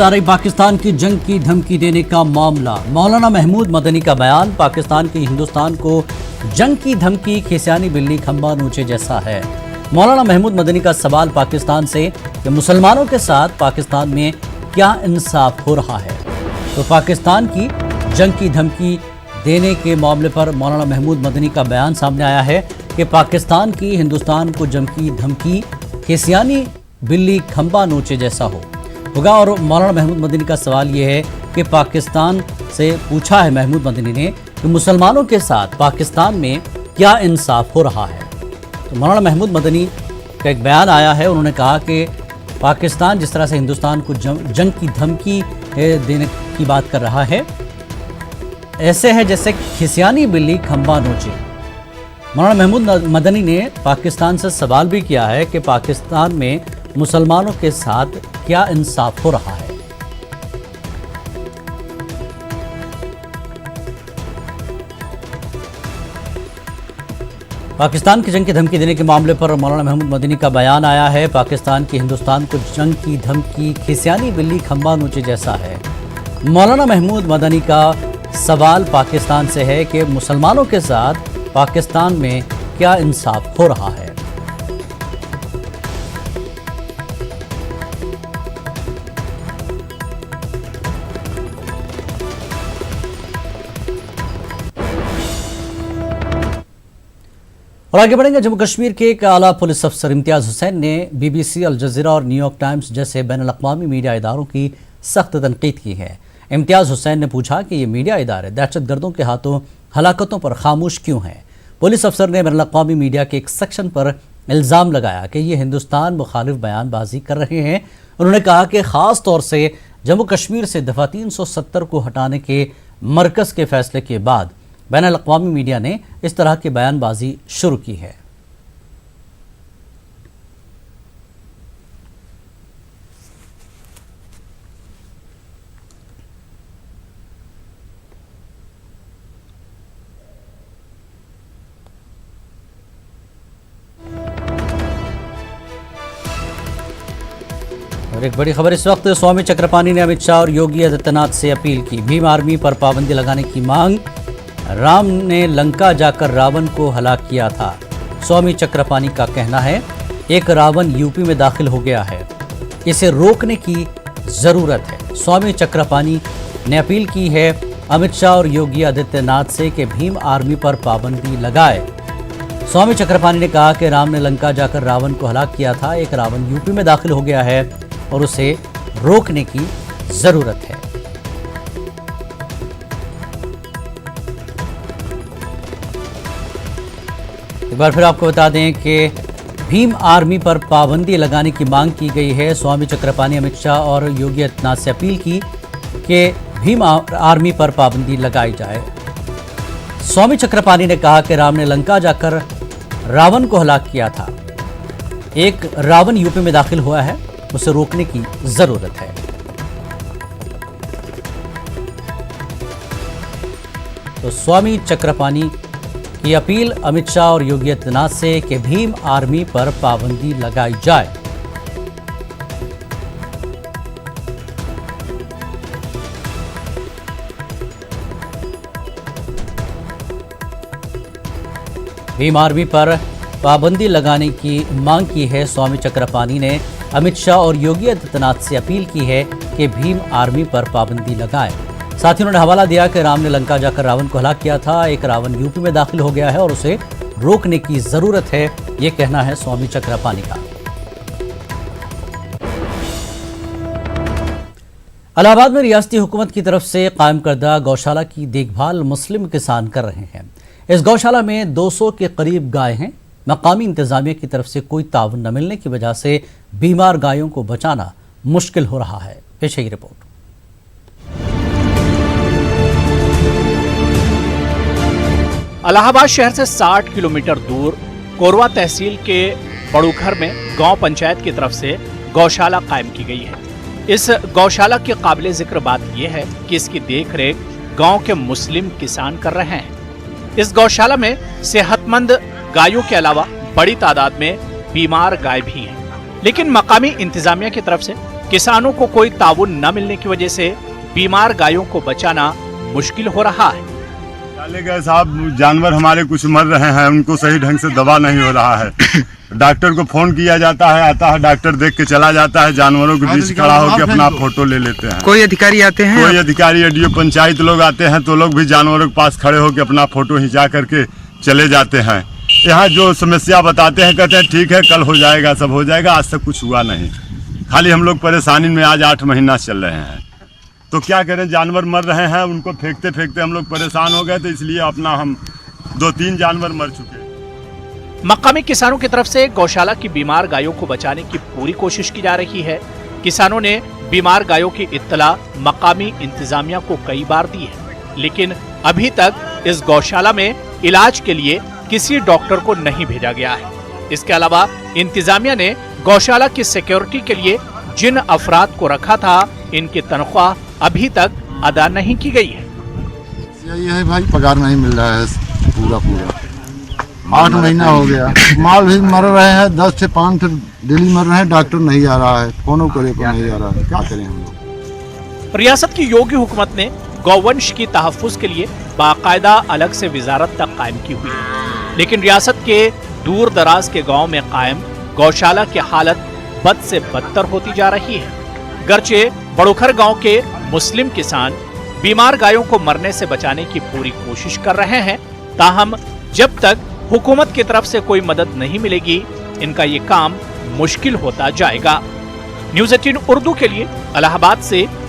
आ रही पाकिस्तान की जंग की धमकी देने का मामला। मौलाना महमूद मदनी का बयान, पाकिस्तान की हिंदुस्तान को जंग की धमकी खिसियानी बिल्ली खंबा नोचे जैसा है। मौलाना महमूद मदनी का सवाल पाकिस्तान से कि मुसलमानों के साथ पाकिस्तान में क्या इंसाफ हो रहा है। तो पाकिस्तान की जंग की धमकी देने के मामले पर मौलाना महमूद मदनी का बयान सामने आया है कि पाकिस्तान की हिंदुस्तान को जंग की धमकी खिसियानी बिल्ली खंबा नोचे जैसा होगा। और मौलाना महमूद मदनी का सवाल ये है कि पाकिस्तान से पूछा है महमूद मदनी ने कि मुसलमानों के साथ पाकिस्तान में क्या इंसाफ हो रहा है। तो मौलाना महमूद मदनी का एक बयान आया है, उन्होंने कहा कि पाकिस्तान जिस तरह से हिंदुस्तान को जंग की धमकी देने की बात कर रहा है, ऐसे है जैसे खिसियानी बिल्ली खंबा नोचे। मौलाना महमूद मदनी ने पाकिस्तान से सवाल भी किया है कि पाकिस्तान में मुसलमानों के साथ क्या इंसाफ हो रहा है। पाकिस्तान की जंग की धमकी देने के मामले पर मौलाना महमूद मदनी का बयान आया है। पाकिस्तान की हिंदुस्तान को जंग की धमकी खिसियानी बिल्ली खंबा नोचे जैसा है। मौलाना महमूद मदनी का सवाल पाकिस्तान से है कि मुसलमानों के साथ पाकिस्तान में क्या इंसाफ हो रहा है। और आगे बढ़ेंगे। जम्मू कश्मीर के एक आला पुलिस अफसर इम्तियाज हुसैन ने BBC, अल जज़ीरा और न्यूयॉर्क टाइम्स जैसे बैनुल अक़वामी मीडिया इदारों की सख्त तनकीद की है। इम्तियाज हुसैन ने पूछा कि ये मीडिया इदारे दहशतगर्दों के हाथों हलाकतों पर खामोश क्यों हैं। पुलिस अफसर ने बैनुल अक़वामी मीडिया के एक सेक्शन पर इल्ज़ाम लगाया कि ये हिंदुस्तान मुखालिफ बयानबाजी कर रहे हैं। उन्होंने कहा कि ख़ास तौर से जम्मू कश्मीर से दफ़ा 370 को हटाने के मरकज़ के फैसले के बाद बैनुल अक़वामी मीडिया ने इस तरह की बयानबाजी शुरू की है। और एक बड़ी खबर इस वक्त, स्वामी चक्रपाणी ने अमित शाह और योगी आदित्यनाथ से अपील की। भीम आर्मी पर पाबंदी लगाने की मांग। राम ने लंका जाकर रावण को हलाक किया था। स्वामी चक्रपाणी का कहना है एक रावण यूपी में दाखिल हो गया है, इसे रोकने की जरूरत है। स्वामी चक्रपाणी ने अपील की है अमित शाह और योगी आदित्यनाथ से कि भीम आर्मी पर पाबंदी लगाए। स्वामी चक्रपाणी ने कहा कि राम ने लंका जाकर रावण को हलाक किया था, एक रावण यूपी में दाखिल हो गया है और उसे रोकने की जरूरत है। एक बार फिर आपको बता दें कि भीम आर्मी पर पाबंदी लगाने की मांग की गई है। स्वामी चक्रपाणी अमित शाह और योगी आदित्यनाथ से अपील की कि भीम आर्मी पर पाबंदी लगाई जाए। स्वामी चक्रपाणी ने कहा कि राम ने लंका जाकर रावण को हलाक किया था, एक रावण यूपी में दाखिल हुआ है, उसे रोकने की जरूरत है। तो स्वामी चक्रपाणी की अपील अमित शाह और योगी आदित्यनाथ से कि भीम आर्मी पर पाबंदी लगाई जाए। भीम आर्मी पर पाबंदी लगाने की मांग की है। स्वामी चक्रपाणी ने अमित शाह और योगी आदित्यनाथ से अपील की है कि भीम आर्मी पर पाबंदी लगाएं। साथ ही उन्होंने हवाला दिया कि राम ने लंका जाकर रावण को हलाक किया था, एक रावण यूपी में दाखिल हो गया है और उसे रोकने की जरूरत है, ये कहना है स्वामी चक्रपाणी का। इलाहाबाद में रियासती हुकूमत की तरफ से कायम करदा गौशाला की देखभाल मुस्लिम किसान कर रहे हैं। इस गौशाला में 200 के करीब गाय हैं। मकामी इंतजामिया की तरफ से कोई ताउन न मिलने की वजह से बीमार गायों को बचाना मुश्किल हो रहा है। पेश है रिपोर्ट। इलाहाबाद शहर से 60 किलोमीटर दूर कोरवा तहसील के बड़ूखर में गांव पंचायत की तरफ से गौशाला कायम की गई है। इस गौशाला की काबिले जिक्र बात यह है कि इसकी देखरेख गांव के मुस्लिम किसान कर रहे हैं। इस गौशाला में सेहतमंद गायों के अलावा बड़ी तादाद में बीमार गाय भी हैं, लेकिन मकामी इंतजामिया की तरफ से किसानों को कोई ताउन न मिलने की वजह से बीमार गायों को बचाना मुश्किल हो रहा है। डाले गए साहब, जानवर हमारे कुछ मर रहे हैं, उनको सही ढंग से दवा नहीं हो रहा है। डॉक्टर को फोन किया जाता है, आता है डॉक्टर, देख के चला जाता है, जानवरों के बीच खड़ा होकर अपना फोटो ले लेते हैं। कोई अधिकारी आते हैं? कोई अधिकारी एडीओ पंचायत लोग आते हैं तो लोग भी जानवरों के पास खड़े होकर अपना फोटो खिंचा करके चले जाते हैं। यहाँ जो समस्या बताते हैं, कहते हैं ठीक है कल हो जाएगा, सब हो जाएगा। आज तक कुछ हुआ नहीं, खाली हम लोग परेशानी में आज 8 महीना चल रहे हैं। तो क्या करें, जानवर मर रहे हैं, उनको फेंकते फेंकते हम लोग परेशान हो गए, तो इसलिए अपना हम 2-3 जानवर मर चुके। मकामी किसानों की तरफ से गौशाला की बीमार गायों को बचाने की पूरी कोशिश की जा रही है। किसानों ने बीमार गायों की इत्तला मकामी इंतजामिया को कई बार दी है, लेकिन अभी तक इस गौशाला में इलाज के लिए किसी डॉक्टर को नहीं भेजा गया है। इसके अलावा इंतजामिया ने गौशाला की सिक्योरिटी के लिए जिन अफराद को रखा था, इनकी तनख्वाह अभी तक अदा नहीं की गई है। यही है भाई, पगार नहीं मिल रहा है पूरा 8 महीना हो गया। माल भी मर रहे हैं, 10 से 5 डेली मर रहे हैं, डॉक्टर नहीं आ रहा है, फोनों करे को नहीं आ रहा है, क्या करें हम लोग। रियासत की योगी हुकूमत ने गौवंश की तहफ्फुज के लिए बाकायदा अलग से विजारत तक कायम की हुई है, लेकिन रियासत के दूर दराज के गाँव में कायम गौशाला की हालत बद से बदतर होती जा रही है। गर्चे बड़ोखर गांव के मुस्लिम किसान बीमार गायों को मरने से बचाने की पूरी कोशिश कर रहे हैं, ताहम जब तक हुकूमत की तरफ से कोई मदद नहीं मिलेगी, इनका ये काम मुश्किल होता जाएगा। न्यूज़ 18 उर्दू के लिए इलाहाबाद से